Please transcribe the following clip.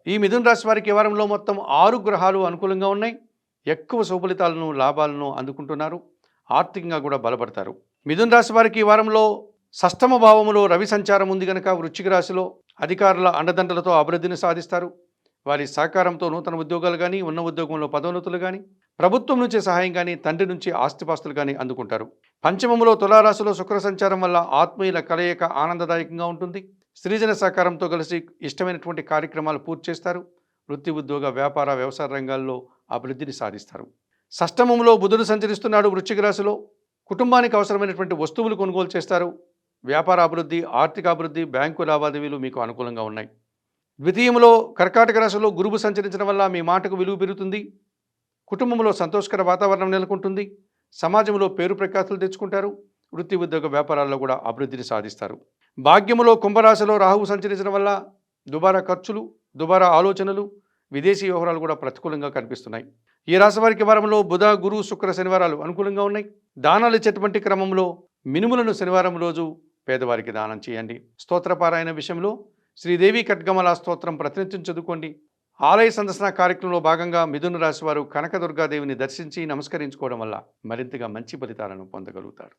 ఈ మిథున రాశి వారికి ఈ వారంలో మొత్తం 6 గ్రహాలు అనుకూలంగా ఉన్నాయి. ఎక్కువ శుభలితాలను, లాభాలను అందుకుంటున్నారు. ఆర్థికంగా కూడా బలపడతారు. మిథున రాశి వారికి ఈ వారంలో షష్టమ భావములో రవి సంచారం ఉంది గనక వృశ్చిక రాశిలో అధికారుల అండదండలతో అభివృద్ధిని సాధిస్తారు. వారి సహకారంతో నూతన ఉద్యోగాలు కానీ, ఉన్న ఉద్యోగంలో పదోన్నతులు కానీ, ప్రభుత్వం నుంచి సహాయం కానీ, తండ్రి నుంచి ఆస్తిపాస్తులు కానీ అందుకుంటారు. పంచమములో తులారాశిలో శుక్ర సంచారం వల్ల ఆత్మీయుల కలయిక ఆనందదాయకంగా ఉంటుంది. స్త్రీజన సహకారంతో కలిసి ఇష్టమైనటువంటి కార్యక్రమాలు పూర్తి చేస్తారు. వృత్తి, ఉద్యోగ, వ్యాపార, వ్యవసాయ రంగాల్లో అభివృద్ధిని సాధిస్తారు. షష్టమంలో బుధుడు సంచరిస్తున్నాడు వృశ్చిక రాశిలో. కుటుంబానికి అవసరమైనటువంటి వస్తువులు కొనుగోలు చేస్తారు. వ్యాపార అభివృద్ధి, ఆర్థిక అభివృద్ధి, బ్యాంకు లావాదేవీలు మీకు అనుకూలంగా ఉన్నాయి. ద్వితీయంలో కర్కాటక రాశిలో గురువు సంచరించడం వల్ల మీ మాటకు విలువ పెరుగుతుంది. కుటుంబంలో సంతోషకర వాతావరణం నెలకొంటుంది. సమాజంలో పేరు ప్రఖ్యాతులు తెచ్చుకుంటారు. వృత్తి, ఉద్యోగ, వ్యాపారాల్లో కూడా అభివృద్ధిని సాధిస్తారు. భాగ్యములో కుంభరాశిలో రాహువు సంచరించడం వల్ల దుబారా ఖర్చులు, దుబారా ఆలోచనలు, విదేశీ వ్యవహారాలు కూడా ప్రతికూలంగా కనిపిస్తున్నాయి. ఈ రాశి వారికి వారంలో బుధ, గురు, శుక్ర, శనివారాలు అనుకూలంగా ఉన్నాయి. దానాలు ఇచ్చేటువంటి క్రమంలో మినుములను శనివారం రోజు పేదవారికి దానం చేయండి. స్తోత్రపారాయణ విషయంలో శ్రీదేవి ఖడ్గమల స్తోత్రం ప్రతినిత్యం చదువుకోండి. ఆలయ సందర్శన కార్యక్రమంలో భాగంగా మిథున రాశి వారు కనకదుర్గాదేవిని దర్శించి నమస్కరించుకోవడం వల్ల మరింతగా మంచి ఫలితాలను పొందగలుగుతారు.